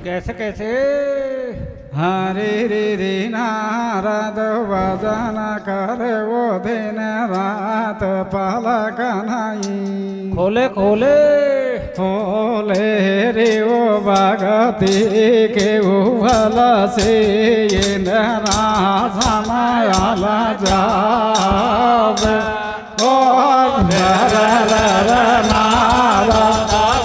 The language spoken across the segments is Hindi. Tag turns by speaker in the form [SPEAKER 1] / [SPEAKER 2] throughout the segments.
[SPEAKER 1] कैसे कैसे?
[SPEAKER 2] हरे रे रे नारद भजन कर वो दिन रात पलक नहीं
[SPEAKER 1] खोले खोले
[SPEAKER 2] खोले रे वो भगती के उभल से इंद्रा समायल जाब ओ नारद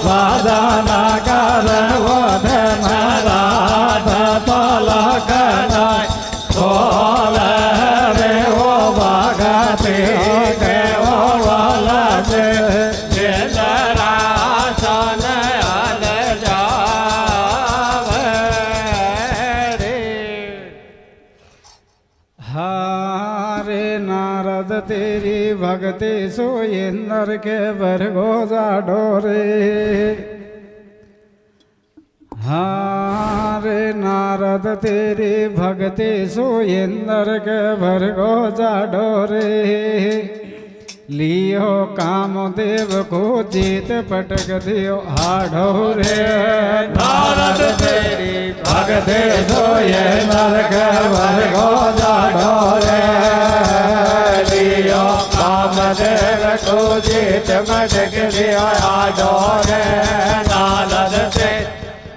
[SPEAKER 2] भजन कर वो दिन रात पलक नहीं खोले रे वो भगती के उभल से हारे नारद तेरी भक्ति सो इंद्र के भरगो जा डोरे। हारे नारद तेरी भक्ति सो इंद्र के भरगो जा डोरे। लियो कामदेव को जीत पटक दियो हाडोरे। नारद तेरी भक्ति सो इंद्र के भरगो जा डोरे। लियो कामदेव को जीत पटक दियो हाडोरे। नारद तेरी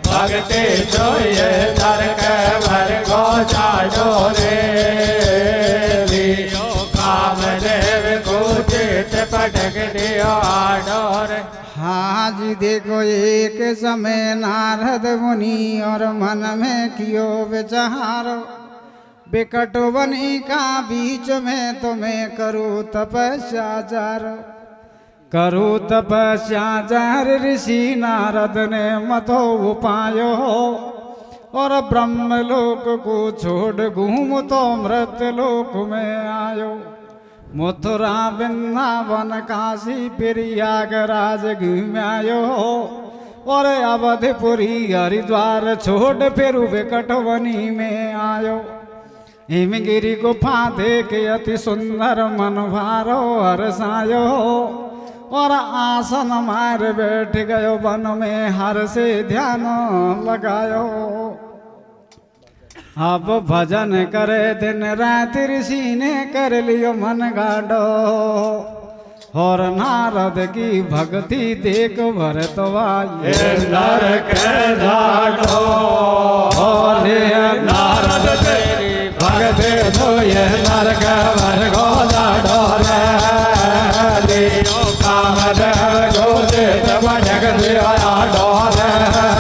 [SPEAKER 2] भक्ति सो इंद्र के भरगो जा डोरे। लियो कामदेव को पटक दियो आडोर। हाँ जी देखो एक समय नारद मुनि और मन में कियो विचारो। बिकट वनी का बीच में तुम्हें करूँ तपस्या जारो। करूँ तपस्या जार ऋषि नारद ने मतो उपायो। और ब्रह्मलोक को छोड़ घूम तो मृतलोक में आयो। मथुरा वृंदावन काशी प्रयागराज घुमायो। और अवधपुरी हरिद्वार छोड़ फिर विकटवनी में आयो। हिमगिरी गुफा देख अति सुंदर मन भारो हर्षायो। और आसन मार बैठ गयो वन में हर से ध्यान लगायो। अब भजन करे दिन रात ऋषि ने कर लियो मन गाडो। और नारद की भक्ति देख भरतवाई नर के जाडो। नारद तेरी भक्ति तो ये नर के भरगो जाडो रे। लियो कामदेव को जीत पटक दियो आडो रे।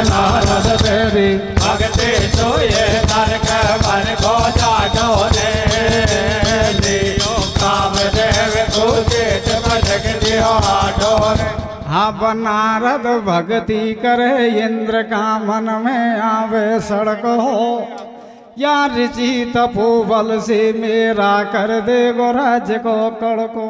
[SPEAKER 2] नारद तेरी भक्ति तो ये नर के भरगो जाडो रे। लियो कामदेव को जीत पटक दियो आडो रे। अब नारद भक्ति करे इंद्र का मन में आवे सड़को। या ऋषि तपोबल से मेरा कर दे गो राज्य को कड़को।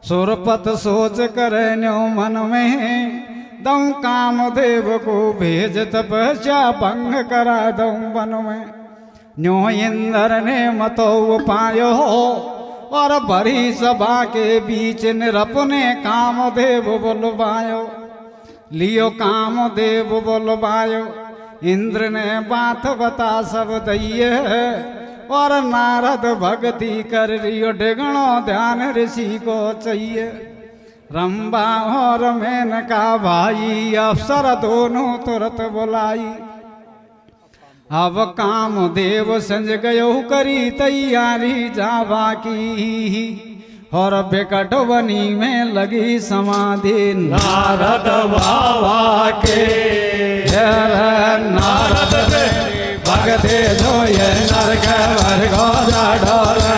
[SPEAKER 2] सुरपत सोच करे न्यो मन में दऊं कामदेव को भेज तपस्या भंग करा दऊं वन में। न्यो इंद्र ने मतो उपायो। और भरी सभा के बीच निरपने कामदेव बुलवायो। लियो कामदेव बुलवायो। इंद्र ने बात बता सब दइए। और नारद भक्ति कर रियो डेगणो ध्यान ऋषि को चाहिए। रंबा और मेनका भाई अफसर दोनों तुरंत बुलाई। अब कामदेव संज गयो करी तैयारी जावा की। और बेकटवनी में लगी समाधि नारद बाबा के। नारद भगते जो ये नर के भरगो जाडो रे।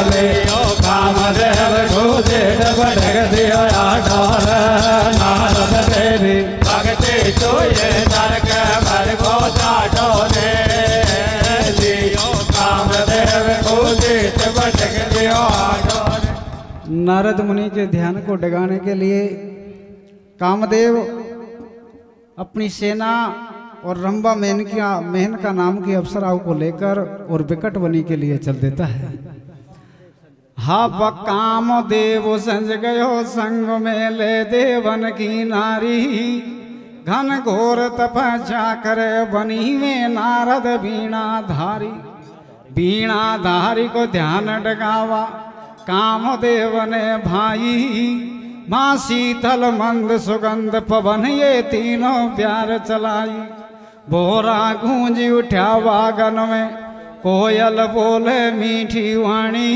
[SPEAKER 2] लियो कामदेव को जीत पटक दियो आडो रे। नारद तेरी भगते जो ये नर के भरगो जाडो रे। लियो कामदेव को जीत पटक दियो आडो रे। नारद मुनि के ध्यान को डगाने के लिए कामदेव अपनी सेना और रंबा मेहन का नाम की अप्सराओं को लेकर और विकटवनी के लिए चल देता है। हब कामदेव संज गयो संग में ले देवन की नारी।
[SPEAKER 1] घन घोर तपस्या करे बनी में नारद बीणा धारी। बीणा धारी को ध्यान डगावा कामदेव ने भाई। माँ शीतल मंद सुगंध पवन ये तीनों प्यार चलाई। भोरा गूंजी उठा वागन में कोयल बोले मीठी वाणी।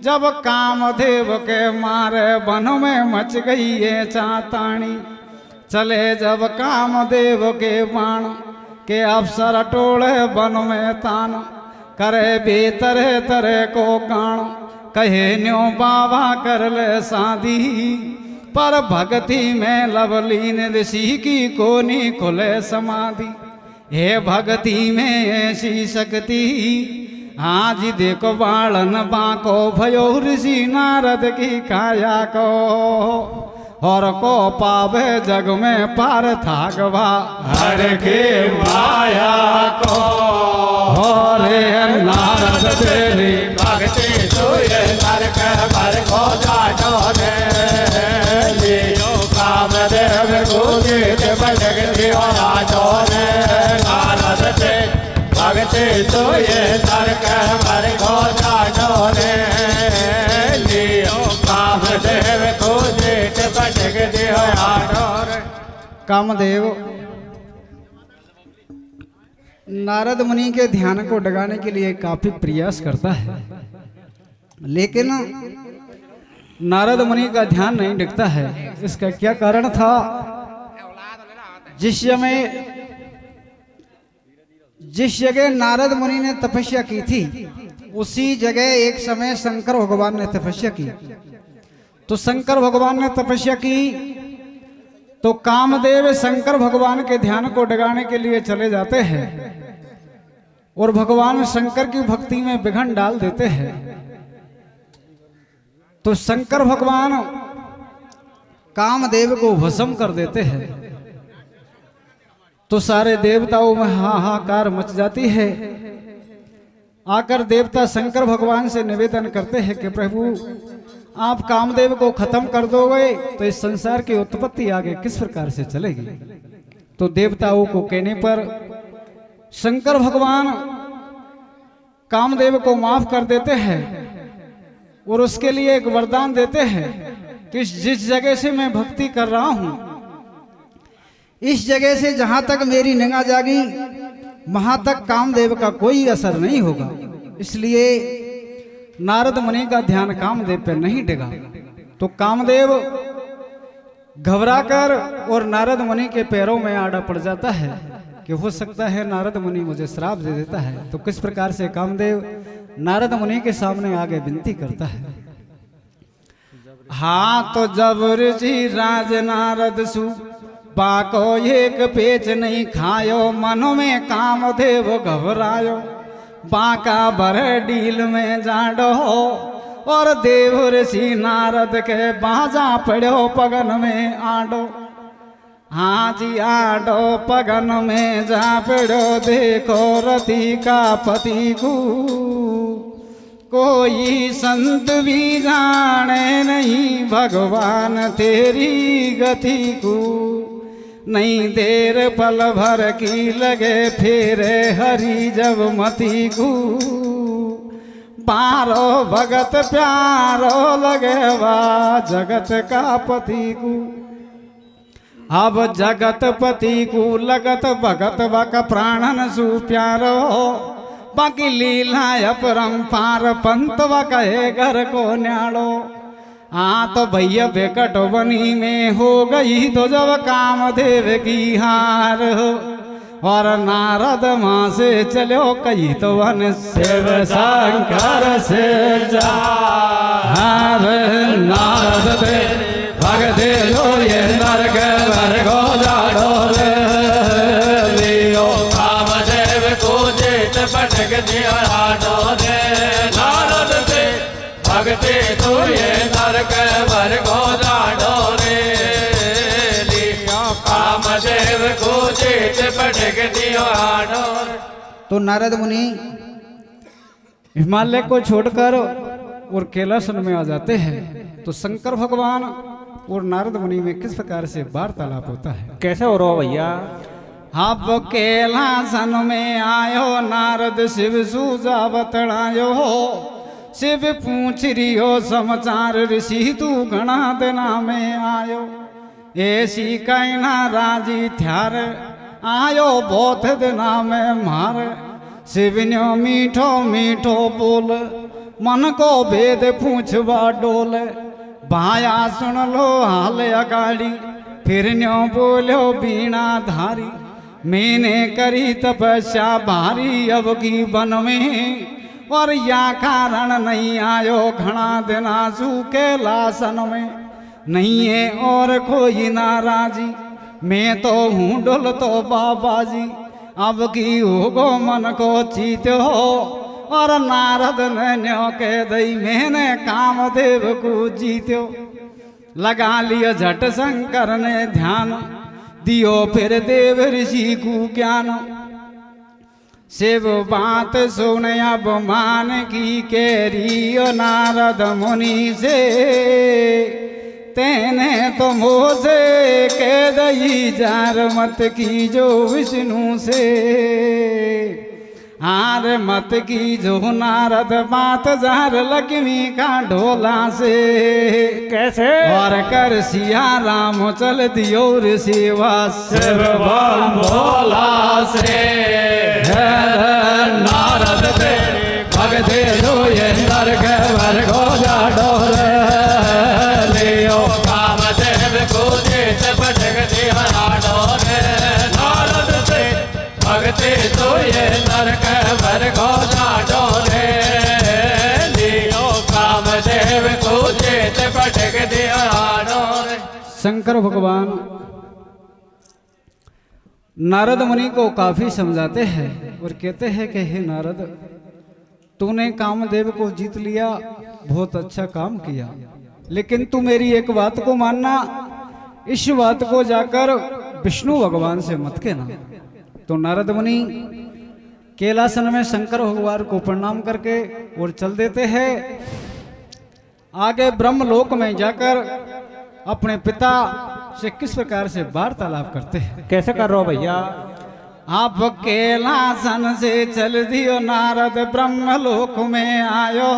[SPEAKER 1] जब कामदेव के मारे वन में मच गई ये चाताणी। चले जब कामदेव के बाण के अफसर टोले वन में तान। करे भी तरह तरह को गाण कहे न्यो बाबा कर ले शादी। पर भक्ति में लवलीन ऋषि की कोनी खुले समाधि। हे भक्ति में ऐसी शक्ति आज देखो बालन बाको भयो ऋषि नारद की काया को। और को पावे जग में पार थागवा हर के माया को। रे नारद तेरी
[SPEAKER 2] भक्ति सोए नरक भर को जाटो रे। लियो कामदेव गुजित भटक दियो आटो रे। नारद ते भक्ति सोए नरक भर को जाटो रे। लियो कामदेव गुजित भटक दियो आटो रे।
[SPEAKER 1] कामदेव नारद मुनि के ध्यान को डगाने के लिए काफी प्रयास करता है, लेकिन नारद मुनि का ध्यान नहीं डिगता है। इसका क्या कारण था? जिस जगह नारद मुनि ने तपस्या की थी उसी जगह एक समय शंकर भगवान ने तपस्या की। तो शंकर भगवान ने तपस्या की तो कामदेव शंकर भगवान के ध्यान को डगाने के लिए चले जाते हैं और भगवान शंकर की भक्ति में विघ्न डाल देते हैं। तो शंकर भगवान कामदेव को भस्म कर देते हैं। तो सारे देवताओं में हाहाकार मच जाती है। आकर देवता शंकर भगवान से निवेदन करते हैं कि प्रभु आप कामदेव को खत्म कर दोगे तो इस संसार की उत्पत्ति आगे किस प्रकार से चलेगी। तो देवताओं को कहने पर शंकर भगवान कामदेव को माफ कर देते हैं और उसके लिए एक वरदान देते हैं कि जिस जगह से मैं भक्ति कर रहा हूं इस जगह से जहां तक मेरी निगाह जागी वहां तक कामदेव का कोई असर नहीं होगा। इसलिए नारद मुनि का ध्यान कामदेव पर नहीं डिगा। तो कामदेव घबराकर और नारद मुनि के पैरों में आड़ा पड़ जाता है कि हो सकता है नारद मुनि मुझे श्राप दे देता है। तो किस प्रकार से कामदेव नारद मुनि के सामने आगे विनती करता है। हाँ तो जब ऋषि राज नारद सु बाको एक पेच नहीं खायो मनो में कामदेव घबरायो। बाका भर डील में जाडो और देव ऋषि नारद के बाजा पड़ो पगन में आडो। हाँ जी आडो पगन में जा पड़ो देखो रति का पति को। कोई संत भी जाने नहीं भगवान तेरी गति को। नहीं देर पल भर की लगे फेरे हरि जब मती को। पारो भगत प्यारो लगे वा जगत का पति को। अब जगत पति को लगत भगत वक प्राणन सु प्यारो। बाकी लीला अपरंपार पंत व कहे घर को न्यालो। हाँ तो भैया बेकट बनी में हो गई तो जब कामदेव की हार। और नारद माँ से चलो कही तो वन शिव शंकर से जा। नारद दे भगते जो ये नरक भरगो जाडो रे। लियो
[SPEAKER 2] कामदेव को जेत भटक दिया आटो रे। नारद दे भगते तो ये नरक भर को जाडो रे। लियो कामदेव को जेत भटक दिया आटो रे।
[SPEAKER 1] तो नारद मुनि हिमालय को छोड़कर और कैलाश में आ जाते हैं। तो शंकर भगवान और नारद मुनि में किस प्रकार से वार्तालाप होता है।
[SPEAKER 2] कैसे हो रहा भैया?
[SPEAKER 1] अब कैलासन में आयो नारद शिव सूजा बतलायो, शिव पूछ रियो समाचार ऋषि तू घना दिना में आयो। ऐसी कहना राजी थ्यार आयो बहुत दिना में मार। शिव न्यो मीठो मीठो बोल मन को भेद पूछवा डोल। भाया सुन लो हाल अगाड़ी फिर न्यो बोलो बीणा धारी। मैंने करी तपस्या भारी अब की वन में, और या कारण नहीं आयो घना दिना सू कैलासन में। नहीं है और कोई नाराजी मैं तो हूँ डोल तो बाबा जी। अब की होगो मन को चीत्यो, और नारद ने न्यो कह दई मैंने कामदेव को जीत्यो। लगा लियो झट शंकर ने ध्यान दियो फिर देव ऋषि को ज्ञान। शिव बात सुन अब मान की कैरियो नारद मुनि से। तेने तो मोसे कह दई जार मत की जो विष्णु से। हार मत की जो नारद बात जार लक्ष्मी का ढोला से।
[SPEAKER 2] कैसे?
[SPEAKER 1] और कर सिया राम चल दियो सेवा
[SPEAKER 2] शिव भोला से। नारद दे भगते जो ये नरक वर गोजा डोर लियो। कामदेव को जेत पटक दिया डोर। नारद दे भगते जो ये नरक वर गोजा डोर लियो। कामदेव को जेत पटक दिया डोर।
[SPEAKER 1] शंकर भगवान नारद मुनि को काफी समझाते हैं और कहते हैं कि हे नारद, तूने कामदेव को जीत लिया, बहुत अच्छा काम किया, लेकिन तू मेरी एक बात को मानना, इस बात को जाकर विष्णु भगवान से मत कहना। तो नारद मुनि कैलासन में शंकर भगवान को प्रणाम करके और चल देते हैं। आगे ब्रह्मलोक में जाकर अपने पिता से किस प्रकार से वार्तालाप करते हैं।
[SPEAKER 2] कैसे कर रहे हो भैया?
[SPEAKER 1] आप कैलासन से चल दियो नारद ब्रह्मलोक में आयो।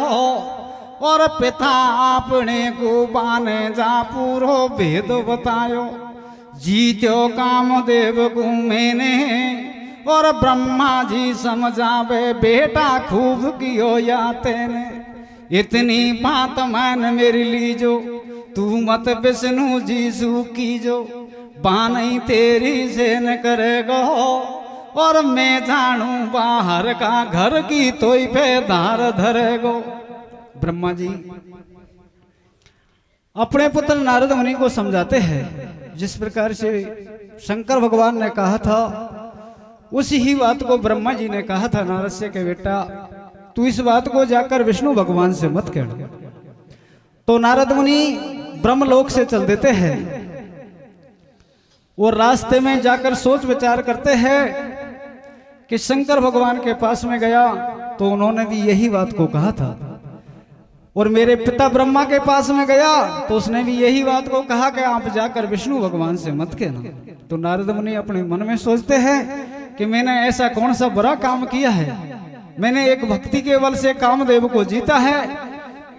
[SPEAKER 1] और पिता आपने को बाने जा पूरो भेद बतायो। जीत्यो कामदेव को मैंने, और ब्रह्मा जी समझावे बेटा खूब कियो या तेने। इतनी बात मान मेरी लीजो, तू मत विष्णु जी सू कीजो। बानई तेरी से न करेगो, और मैं जानू बाहर का घर की तोई पे धार धरेगो। ब्रह्मा जी अपने पुत्र नारद मुनि को समझाते हैं। जिस प्रकार से शंकर भगवान ने कहा था उसी ही बात को ब्रह्मा जी ने कहा था नारद से कि बेटा तू इस बात को जाकर विष्णु भगवान से मत कहना। तो नारद मुनि ब्रह्मलोक से चल देते हैं और रास्ते में जाकर सोच विचार करते हैं कि शंकर भगवान के पास में गया तो उन्होंने भी यही बात को कहा था, और मेरे पिता ब्रह्मा के पास में गया तो उसने भी यही बात को कहा कि आप जाकर विष्णु भगवान से मत कहना। तो नारद मुनि अपने मन में सोचते हैं कि मैंने ऐसा कौन सा बुरा काम किया है, मैंने एक भक्ति के बल से कामदेव को जीता है।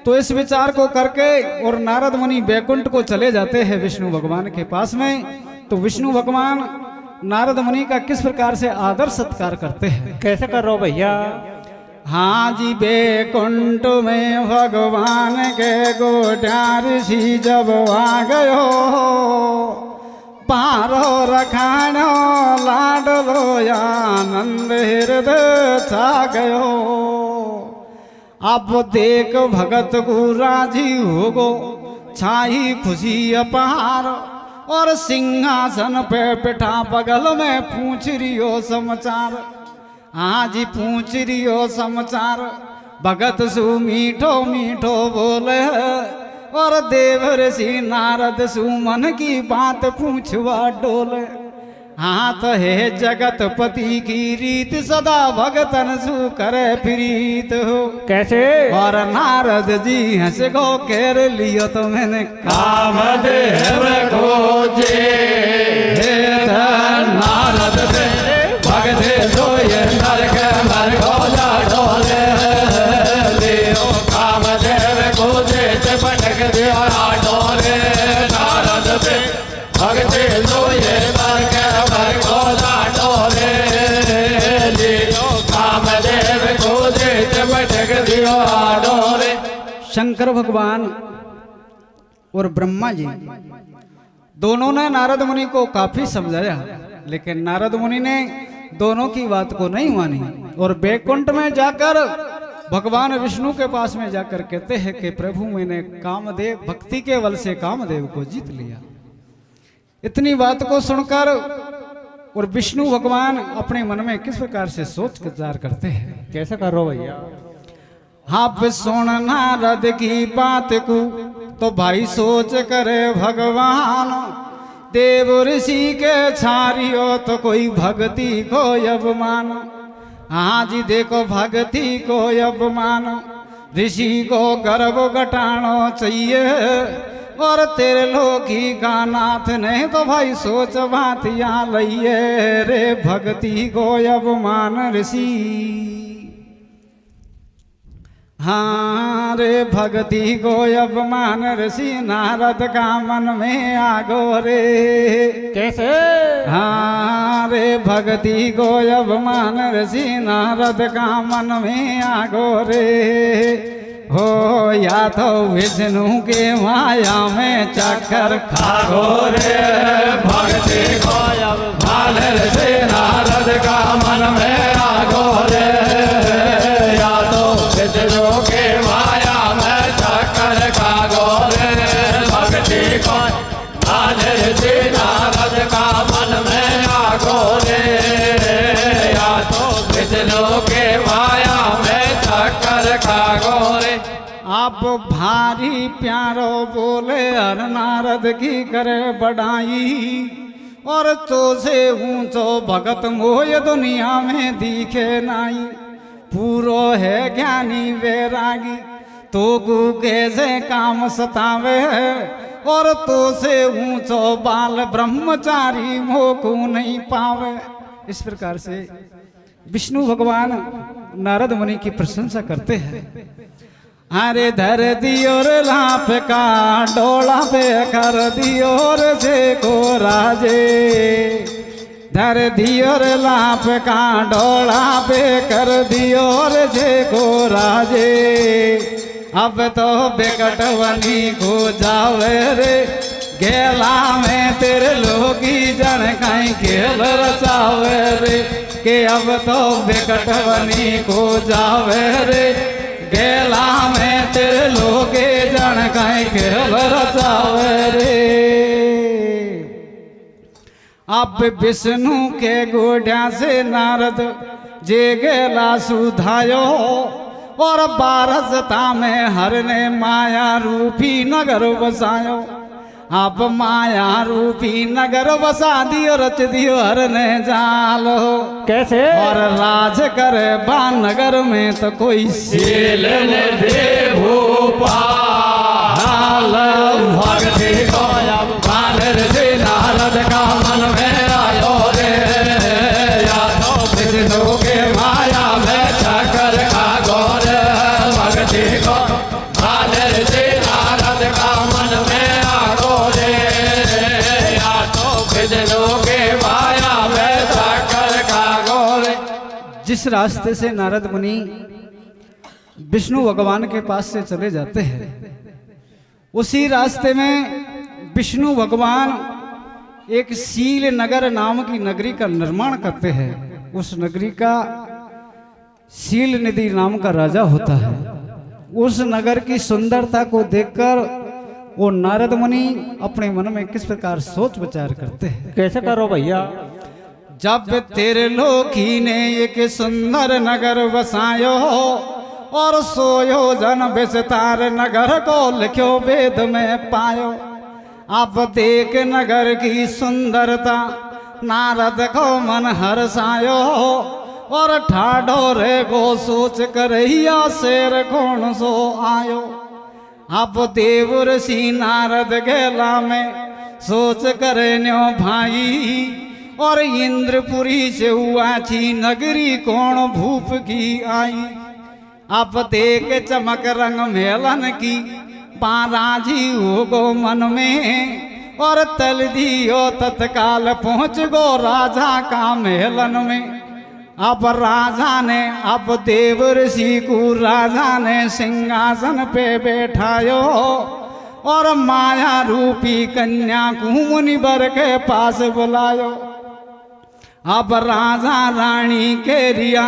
[SPEAKER 1] तो इस विचार को करके और नारद मुनि बैकुंठ को चले जाते हैं विष्णु भगवान के पास में। तो विष्णु भगवान नारद मुनि का किस प्रकार से आदर सत्कार करते हैं।
[SPEAKER 2] कैसे कर रहे हो भैया?
[SPEAKER 1] हाँ जी, बैकुंठ में भगवान के गोट्यार सी जब आ गयो, पारो रखानो लाडलो आनंद हृदय छा गयो। अब देख भगत को राजी हो गो, छाई खुशी अपार, और सिंहासन पे बैठा बगल में पूछ रियो समाचार। आज पूछ रियो समाचार, भगत सु मीठो मीठो बोले, और देव ऋषि नारद सु मन की बात पूछवा डोले। हाँ तो हे जगतपति की रीत सदा भगतन सु करे प्रीत हो।
[SPEAKER 2] कैसे?
[SPEAKER 1] और नारद जी हंस गो केर लियो तो मैंने
[SPEAKER 2] कामदेव खोजे नारद तेरे भगते सोए नरक मर गोला डोले लियो कामदेव खोजे भटक दिया डोले नारद तेरे भगते सोए नरक मर गोला डोले लियो कामदेव खोजे भटक दिया डोले।
[SPEAKER 1] शंकर भगवान और ब्रह्मा जी दोनों ने नारद मुनि को काफी समझाया, लेकिन नारद मुनि ने दोनों की बात को नहीं मानी और बैकुंठ में जाकर भगवान विष्णु के पास में जाकर कहते हैं कि प्रभु मैंने कामदेव भक्ति के बल से कामदेव को जीत लिया। इतनी बात को सुनकर और विष्णु भगवान अपने मन में किस प्रकार से सोच विचार करते हैं।
[SPEAKER 2] कैसा करो भैया?
[SPEAKER 1] आप सुन नारद की बात को तो भाई सोच करे भगवान, देव ऋषि के छारियो तो कोई भक्ति को अवमान। हाँ जी देखो भक्ति को अवमान, ऋषि को गर्व घटानो चाहिए और तेरे लोकी का नाथ नहीं तो भाई सोच बात यहाँ लइए रे भक्ति को अवमान ऋषि। हाँ रे भक्ति को अवमान ऋषि नारद का मन में आगो रे।
[SPEAKER 2] कैसे?
[SPEAKER 1] हाँ रे भक्ति को अवमान ऋषि नारद का मन में आगो रे। हो या तो विष्णु के माया में चक्कर
[SPEAKER 2] खागो रे भक्ति को अवमान ऋषि नारद का मन में आगो रे। या तो विष्णु के माया में चक्कर खागो रे भक्ति को अवमान ऋषि नारद का मन में आगो रे। या तो विष्णु के माया में चक्कर खागो रे।
[SPEAKER 1] आप भारी प्यारो बोले हर नारद की करे बढ़ाई और तो से ऊंचो भगत मोय दुनिया में दिखे नाई। पूरो है ज्ञानी वैरागी तो गु कैसे काम सतावे और तो से ऊंचो बाल ब्रह्मचारी मोह नहीं पावे। इस प्रकार से विष्णु भगवान नारद मुनि की प्रशंसा करते हैं। अरे धर दियो रे लाप का डोला पे कर दियो रे से को राजे। धर दियो रे लाप का डोला पे कर दियो रे से को राजे। अब तो बेकटवनी को जावे रे गेला में तेरे लोगी जन कहीं खेल रचावे रे। के अब तो बेकटवनी को जावे रे गेला में तेरे लोगे जन कहीं खेल रचावे रे। अब विष्णु के गोड्या से नारद जे गेला सुधायो और बारसता में हर ने माया रूपी नगर बसायो। अब माया रूपी नगर बसा दियो रच दियो हर ने जालो।
[SPEAKER 2] कैसे? और
[SPEAKER 1] राज करे बा नगर में तो कोई
[SPEAKER 2] सील ने दे भूपाल भक्ति को अवमान ऋषि नारद का मन में आयो रे। या तो विष्णु के माया में चक्कर खागो रे भक्ति को अवमान ऋषि नारद का मन में आगो रे। या तो विष्णु के माया में चक्कर खागो रे।
[SPEAKER 1] जिस रास्ते से नारद मुनि विष्णु भगवान के पास से चले जाते हैं उसी रास्ते में विष्णु भगवान एक शील नगर नाम की नगरी का निर्माण करते हैं। उस नगरी का शील निधि नाम का राजा होता है। उस नगर की सुंदरता को देखकर वो नारद मुनि अपने मन में किस प्रकार सोच विचार करते हैं।
[SPEAKER 2] कैसे करो भैया?
[SPEAKER 1] जब तेरे लोकी ने एक सुंदर नगर बसायो और सोयो जन विस्तार नगर को लिखो वेद में पायो। अब देख नगर की सुंदरता नारद को मन हर्षायो और ठाडो रे गो सोच करैया शेर कौन सो आयो। अब देव ऋषि नारद गेला में सोच करे न्यो भाई और इंद्रपुरी से हुआची नगरी कौन भूप की आई। अब देख चमक रंग मेलन की पाराजी हो गो मन में और तल दियो तत्काल पहुँच गो राजा का मेलन में। अब राजा ने अब देव ऋषि को राजा ने सिंहासन पे बैठायो और माया रूपी कन्या को मुनिवर के पास बुलायो। अब राजा रानी के रिया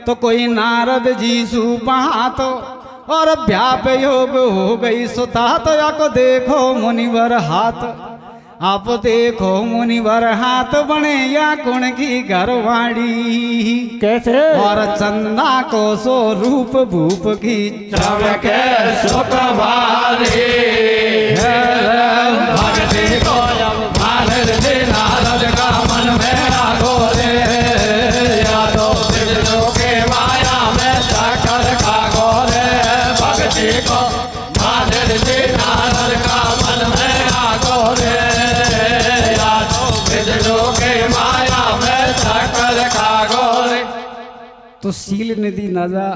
[SPEAKER 1] तो कोई नारद जी सुपात और व्याप योग हो गई सुता तो या को देखो मुनिवर हाथ। अब देखो मुनिवर हाथ बने या कुण की घरवाड़ी
[SPEAKER 2] कैसे
[SPEAKER 1] और चंदा को सो रूप भूप की
[SPEAKER 2] चमके सुखवारी भक्ति को भारत से नारद का मन में आगो रे या तो विष्णु के माया में जाकर खागो रे। भक्ति को भारत से नारद का मन में आगो रे या तो विष्णु के माया में जाकर खागो रे।
[SPEAKER 1] तो शील निधि नाजा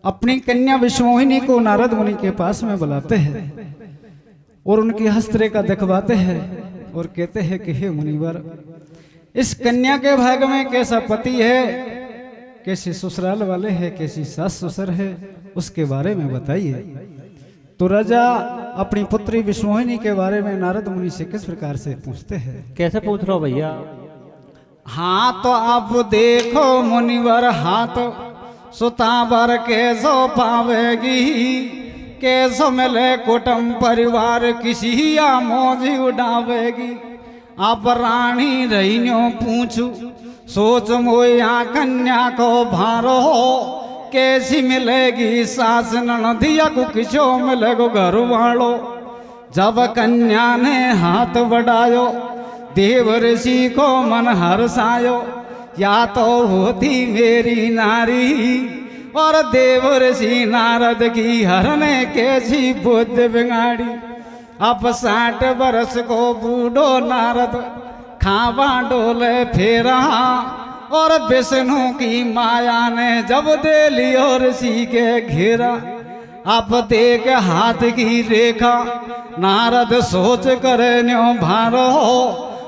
[SPEAKER 1] अपनी कन्या विश्वमोहिनी को नारद मुनि के पास में बुलाते हैं और उनकी हस्तरेखा दिखवाते हैं और कहते हैं कि हे मुनिवर, इस कन्या के भाग में कैसा पति है, कैसी ससुराल वाले हैं, कैसी सास ससुर है, उसके बारे में बताइए। तो राजा अपनी पुत्री विश्वमोहिनी के बारे में नारद मुनि से किस प्रकार से पूछते हैं।
[SPEAKER 2] कैसे पूछ रहे हो भैया।
[SPEAKER 1] हाँ तो अब देखो मुनिवर हाथ सुतावर कैसो पावेगी, कैसो मिले कुटुंब परिवार किसी या मौज उड़ावेगी। अब रानी रहीन्यो पूछू सोच मोया कन्या को भारो कैसी मिलेगी सास ननदिया को किसो मिलेगो घर वालो। जब कन्या ने हाथ बढ़ायो देव ऋषि को मन हर्षायो, या तो होती मेरी नारी और देव ऋषि नारद की हरने कैसी बुद्धि बिगाड़ी। अब 60 बरस को बूढ़ो नारद खावा डोले फेरा और विष्णु की माया ने जब दे लियो ऋषि के घेरा। अब देख हाथ की रेखा नारद सोच करे न्यो भारो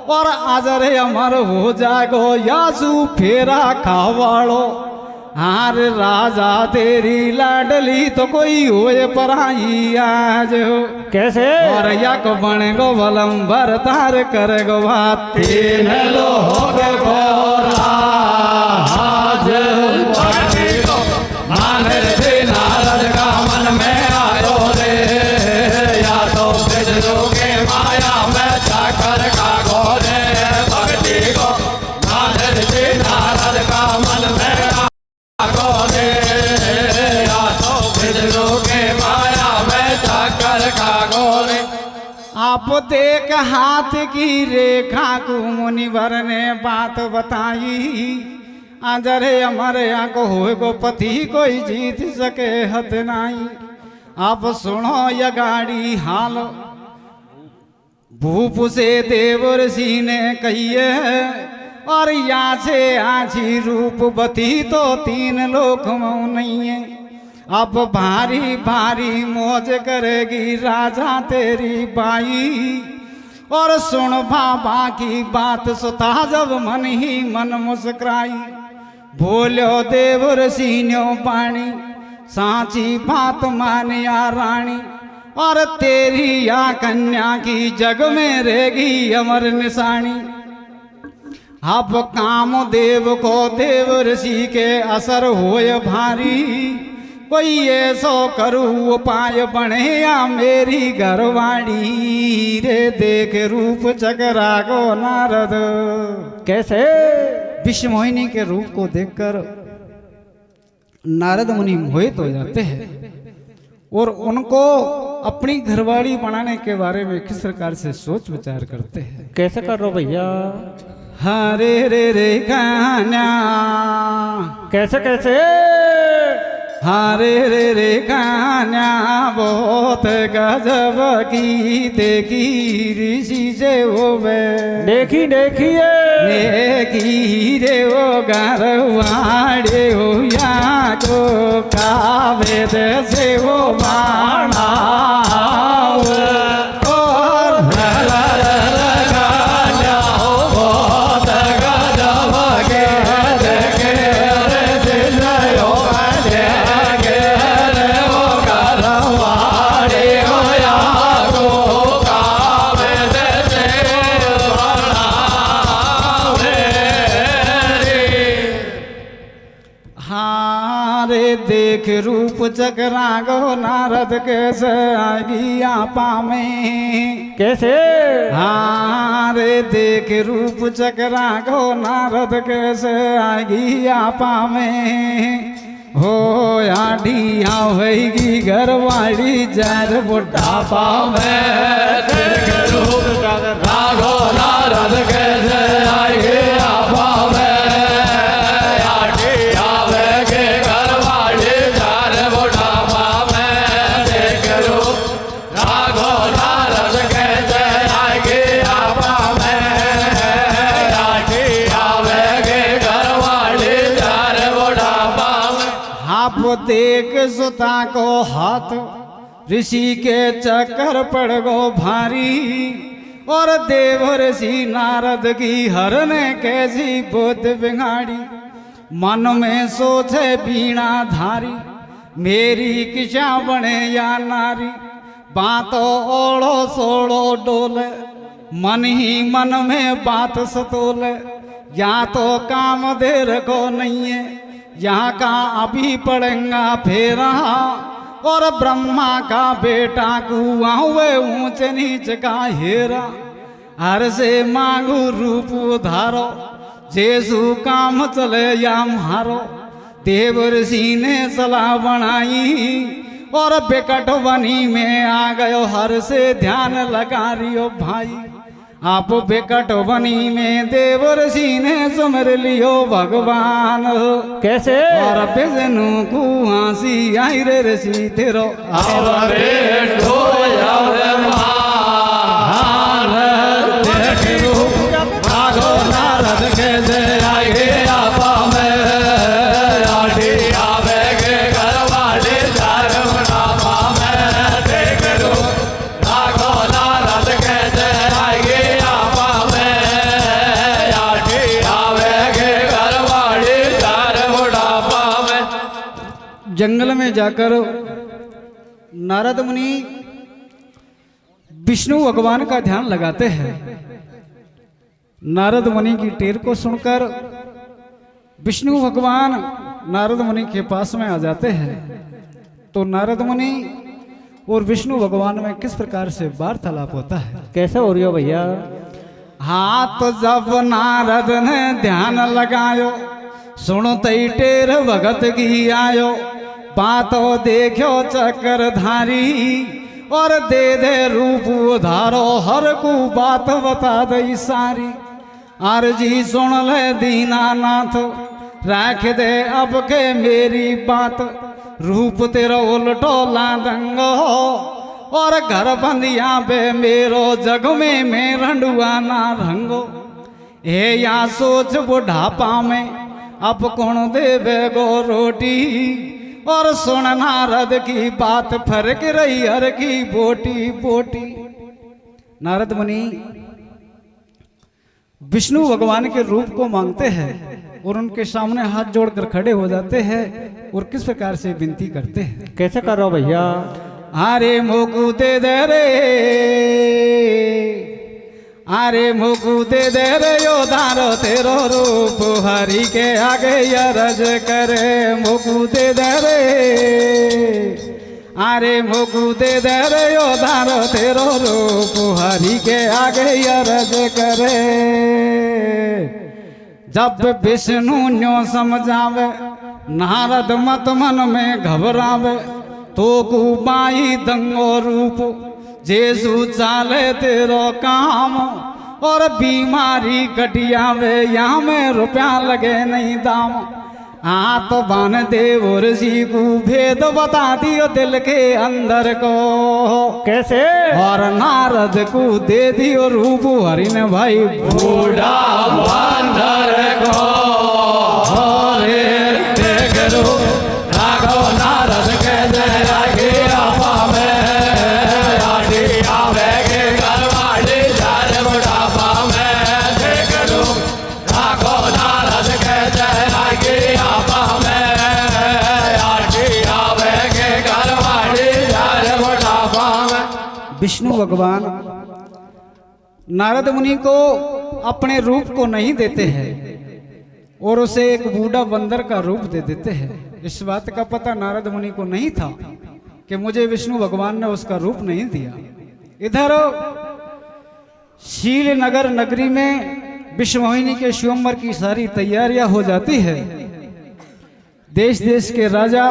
[SPEAKER 1] और आजरे अमर हो जागो यासु फेरा खावाड़ो। हार राजा तेरी लाडली तो कोई होए पराई आज हो।
[SPEAKER 2] कैसे
[SPEAKER 1] और यक बन गो बलम्बर तार कर गो बात
[SPEAKER 2] तीन लोग आज भक्ति को मान रे नारद का मन में आयो रे या तो विष्णु के माया में जाकर खागो रे। भक्ति को मान रे नारद का मन में आगो रे या तो विष्णु के माया में जाकर खागो रे।
[SPEAKER 1] आप देख हाथ की रेखा को मुनिवर ने बात बताई। अजरे अमरे को हो गो पति कोई जीत सके हत नाई। आप सुनो ये गाड़ी हाल भूप से देव ऋषि ने कहिए और यहाँ से आछी रूप बती तो 3 लोक में नहीं है। अब भारी भारी मौज करेगी राजा तेरी बाई और सुन बाबा की बात सुता जब मन ही मन मुस्कुराई। बोलो देव ऋषि न्यो पानी सांची बात मानिया रानी और तेरी या कन्या की जग में रहेगी अमर निशानी। अब कामदेव को देव ऋषि के असर होए भारी कोई ऐसो करू उपाय बने या मेरी घरवाड़ी रे। देख रूप चकरा को नारद
[SPEAKER 2] कैसे
[SPEAKER 1] विश्वमोहिनी के रूप को देखकर नारद मुनि मोहित हो जाते हैं और उनको अपनी घरवाली बनाने के बारे में किस प्रकार से सोच विचार करते हैं।
[SPEAKER 2] कैसे कर रहे हो भैया?
[SPEAKER 1] हरे रे रे कन्या,
[SPEAKER 2] कैसे कैसे?
[SPEAKER 1] हरे रे रे कन्या बहुत गजब की देखी ऋषि से वो
[SPEAKER 2] देखी देखिए
[SPEAKER 1] देखी रे वो गरवाड़े हो या को कावेद से वो बाणा देख रूप चकरा गो नारद कैसे आगी आपा में।
[SPEAKER 2] कैसे?
[SPEAKER 1] हाँ रे देख रूप चकरा गो नारद कैसे आगी आपा में। हो आढ़िया होगी घरवाली जार बुढ़ापा में।
[SPEAKER 2] देख रूप चकरा गो नारद कैसे आगी आपा में।
[SPEAKER 1] देख सुता को हाथ ऋषि के चक्कर पड़ गो भारी। और देव ऋषि नारद की हरने कैसी बुद्ध बिगाड़ी। मन में सोचे बीणा धारी मेरी किसा बने या नारी। बातों ओढ़ो सोड़ो डोले मन ही मन में बात सतोले। या तो काम देर को नहीं है यहाँ का अभी पड़ेगा फेरा। और ब्रह्मा का बेटा कुआ हुए ऊंच नीच का हेरा। हर से मांगू रूप उधारो जैसु काम चले या मारो। देव ऋषि ने सलाह बनाई और बिकट वनी में आ गयो। हर से ध्यान लगा रियो भाई आप बिकट वनी में। देव ऋषि ने सुमर लियो भगवान।
[SPEAKER 2] कैसे?
[SPEAKER 1] और विष्णु को हंसी आई रे ऋषि तेरो नारद कैसे आगे आपा में। जंगल में जाकर नारद मुनि विष्णु भगवान का ध्यान लगाते हैं। नारद मुनि की टेर को सुनकर विष्णु भगवान नारद मुनि के पास में आ जाते हैं। तो नारद मुनि और विष्णु भगवान में किस प्रकार से वार्तालाप होता है।
[SPEAKER 2] कैसे हो रही हो भैया?
[SPEAKER 1] हाँ तो जब नारद ने ध्यान लगायो सुनो तई टेर भगत की आयो। बातो देखो चक्रधारी और दे दे रूप उधारो। हर को बात बता दई सारी। अर्जी सुन ले दीनानाथ राख दे अब के मेरी बात। रूप तेरा उल्टो लादंगो और घर बंदिया बे मेरो जग में मैं रंडुआ ना रंगो। हे या सोच बुढ़ापा में अब कौन देवे गो रोटी। और सुन नारद की बात फरक रही हर की बोटी बोटी। नारद मुनि विष्णु भगवान के रूप को मांगते हैं और उनके सामने हाथ जोड़कर खड़े हो जाते हैं और किस प्रकार से विनती करते हैं।
[SPEAKER 2] कैसे कर रहे हो भैया?
[SPEAKER 1] अरे मोकू दे दे रे, अरे मोकू दे दे रे योधारो तेरो रूप हरि के आगे अरज करे। मोकू दे दे रे, अरे मोकू दे दे रे योधारो तेरो रूप हरि के आगे अरज करे। जब विष्णु न्यो समझावे नारद मत मन में घबरावे। तो कुबाई दंगो रूप जेसु चाले तेरो काम और बीमारी कटिया वे यहाँ में रुपया लगे नहीं दाम। हाँ तो बान देव और जी को भेद बता दियो दिल के अंदर को
[SPEAKER 2] कैसे?
[SPEAKER 1] और नारद को दे दियो रूप हरिन भाई
[SPEAKER 2] बूढ़ा बंदर को रे देख रो राघव नारद के जय आगे आपा में आगे आवे के घरवाली जारे बुढ़ापा में देख रो राघव नारद के जय आगे आपा में आगे आवे के घरवाली जारे बुढ़ापा में।
[SPEAKER 1] विष्णु भगवान नारद मुनि को अपने रूप को नहीं देते हैं और उसे एक बूढ़ा बंदर का रूप दे देते हैं। इस बात का पता नारद मुनि को नहीं था कि मुझे विष्णु भगवान ने उसका रूप नहीं दिया। इधर शीलनगर नगरी में विश्वमोहिनी के स्वयंवर की सारी तैयारियां हो जाती है। देश देश के राजा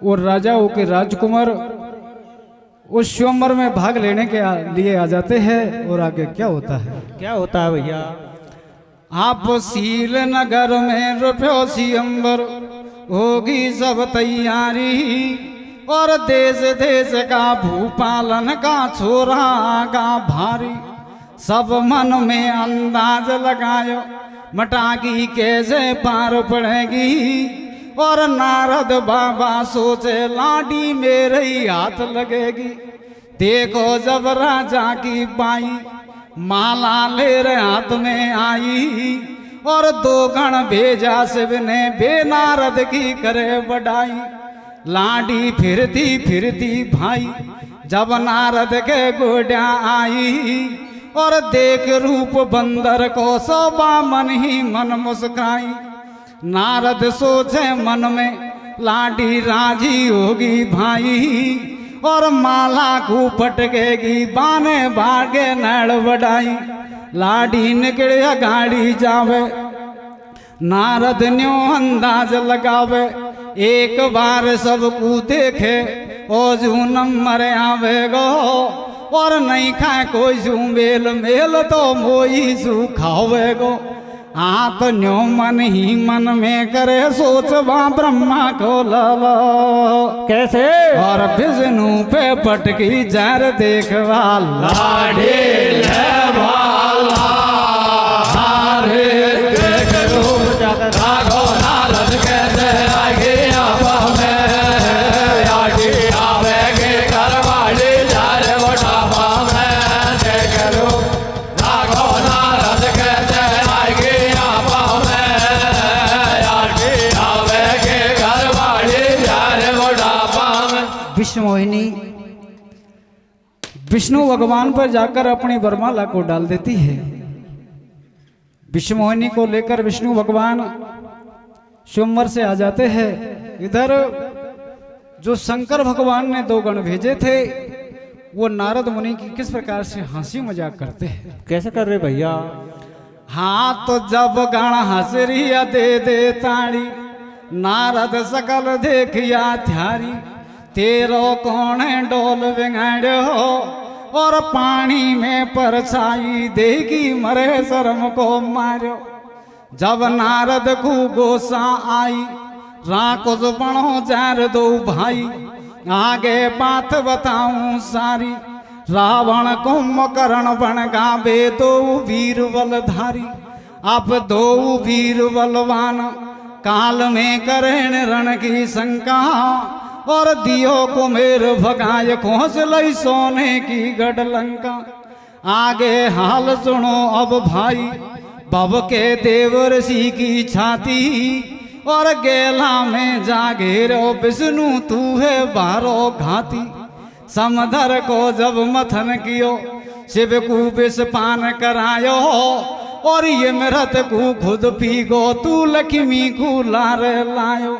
[SPEAKER 1] और राजाओं के राजकुमार उस स्वयंवर में भाग लेने के लिए आ जाते हैं। और आगे क्या होता है?
[SPEAKER 2] क्या होता है भैया?
[SPEAKER 1] आप शील नगर में रुपयो स्वयंवर होगी सब तैयारी और देश देश का भूपालन का छोरा का भारी सब मन में अंदाज लगायो मटाकी कैसे पार पड़ेगी। और नारद बाबा सोचे लाडी मेरे ही हाथ लगेगी। देखो जब राजा की बाई माला ले रहे हाथ में आई और दो गण भेजा शिव ने बे नारद की करे बढ़ाई। लाडी फिरती फिरती भाई जब नारद के गोड्या आई और देख रूप बंदर को सोबा मन ही मन मुस्काई। नारद सोचे मन में लाडी राजी होगी भाई और माला को पटकेगी बाने भागे नड़ बढ़ाई। लाडी निकले गाड़ी जावे नारद न्यो अंदाज लगावे एक बार सबको देखे ओ जू नंबर आवे गो और नहीं खाए कोई जू मेल मेल तो मोई जू खावे गो। हाँ तो न्यो मन ही मन में करे सोचवा ब्रह्मा को लो
[SPEAKER 2] कैसे?
[SPEAKER 1] और विष्णु पे पटकी जार देखवा
[SPEAKER 2] लाडे ले वाला रे देख रो राघव नारद के जय आगे आपा में आगे आवे के घरवाली जारे बुढ़ापा में देख रो राघव नारद के जय आगे आपा में आगे आवे के घरवाली जारे बुढ़ापा में।
[SPEAKER 1] विश्वमोहिनी विष्णु भगवान पर जाकर अपनी वरमाला को डाल देती है। विश्वमोहिनी को लेकर विष्णु भगवान स्वयंवर से आ जाते हैं। इधर जो शंकर भगवान ने दो गण भेजे थे वो नारद मुनि की किस प्रकार से हंसी मजाक करते हैं।
[SPEAKER 2] कैसे कर रहे भैया?
[SPEAKER 1] हाँ तो जब गण हंसरिया दे दे ताड़ी नारद सकल देखिया थारी तेरो कौन डोल बिगाड़ो और पानी में परछाई देगी मरे शर्म को मारो। जब नारद को गोसा आई राकुस बनो जार दो भाई आगे बात बताऊं सारी। रावण कुंभकर्ण बन गावे दो वीर बलधारी। अब दो वीर बलवान काल में करेण रण की शंका और दियो कुमेर भगाय खोज लई सोने की गढ़लंका। आगे हाल सुनो अब भाई बब के देव ऋषि की छाती और गेला में जागेरो विष्णु तू है बारो घाती। समधर को जब मथन कियो शिव को विष पान करायो और ये मृत को खुद पी गो तू लक्ष्मी को लार लायो।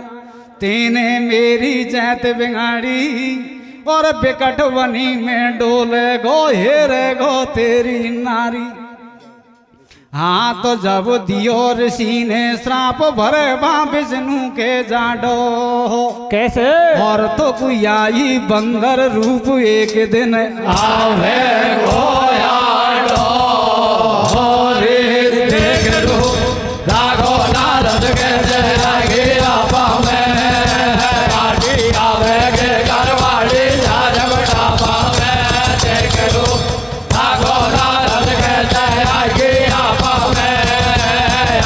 [SPEAKER 1] तेने मेरी जैत बिगाड़ी और बिकट वनी में डोले गो हेरे गो तेरी नारी। हाँ तो जब दियो ऋषि ने श्राप भरे बा विष्णु के जाडो,
[SPEAKER 2] कैसे?
[SPEAKER 1] और तो कोई आई बंदर रूप एक दिन
[SPEAKER 2] आवे गोया रे देख रूप राघो नारद के जय गिरा पावे आटी आवे के करवाड़ी जाज बड़ा पावे देख रूप राघो नारद के जय गिरा पावे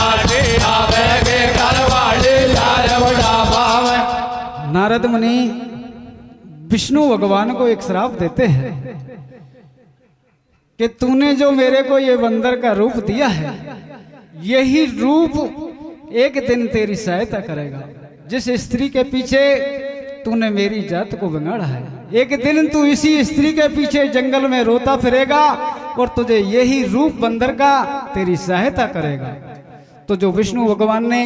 [SPEAKER 2] आटी आवे के करवाड़ी जाज बड़ा पावे।
[SPEAKER 1] नारद मुनि विष्णु भगवान को एक श्राप देते हैं कि तूने जो मेरे को ये बंदर का रूप दिया है, यही रूप एक दिन तेरी सहायता करेगा। जिस स्त्री के पीछे तूने मेरी जात को बिगाड़ा है, एक दिन तू इसी स्त्री के पीछे जंगल में रोता फिरेगा और तुझे यही रूप बंदर का तेरी सहायता करेगा। तो जो विष्णु भगवान ने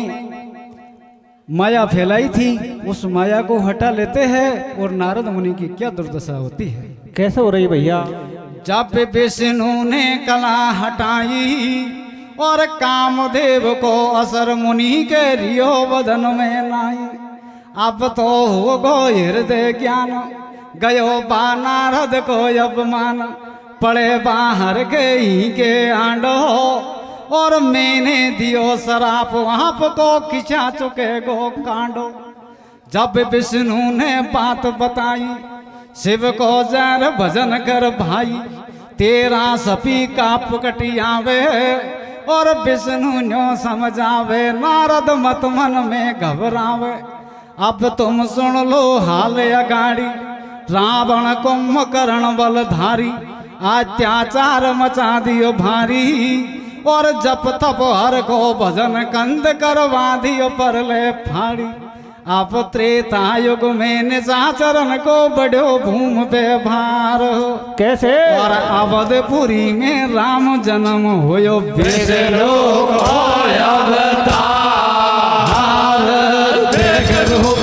[SPEAKER 1] माया फैलाई थी, उस माया को हटा लेते हैं और नारद मुनि की क्या दुर्दशा होती है।
[SPEAKER 2] कैसे हो रही भैया?
[SPEAKER 1] जब विष्णु ने कला हटाई और कामदेव को असर मुनि के रियो बदन में नाई, अब तो हो गो हृदय ज्ञान, गयो बा नारद को अपमान, पड़े बाहर के ही के आंडो, और मैंने दियो सराप आप को खिंचा चुके गो कांडो। जब विष्णु ने बात बताई, शिव को जर भजन कर भाई, तेरा सपी का पुकटियावे, और विष्णु न्यो समझावे, नारद मत मन में घबरावे। अब तुम सुन लो हाल अगाड़ी, रावण कुंभकर्ण बलधारी, अत्याचार मचा दियो भारी, और जप तप हर को भजन कंद करवा दियो परले फाड़ी। आप त्रेता युग में निशाचरण को बढ़ो भूम पे भार,
[SPEAKER 2] कैसे?
[SPEAKER 1] और अवधपुरी में राम जन्म होयो
[SPEAKER 2] विष्णु को अवतार, देख रूप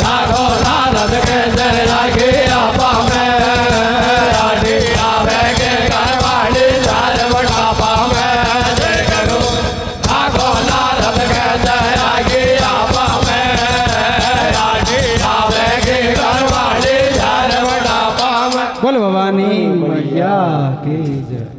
[SPEAKER 2] राघो नारद के जय गिरा पावे आटी आवे के करवाड़ी जाज बड़ा पावे देख रूप राघो नारद के जय गिरा पावे आटी आवे के करवाड़ी जाज बड़ा पावे।
[SPEAKER 1] बोल भवानी मैया की जय।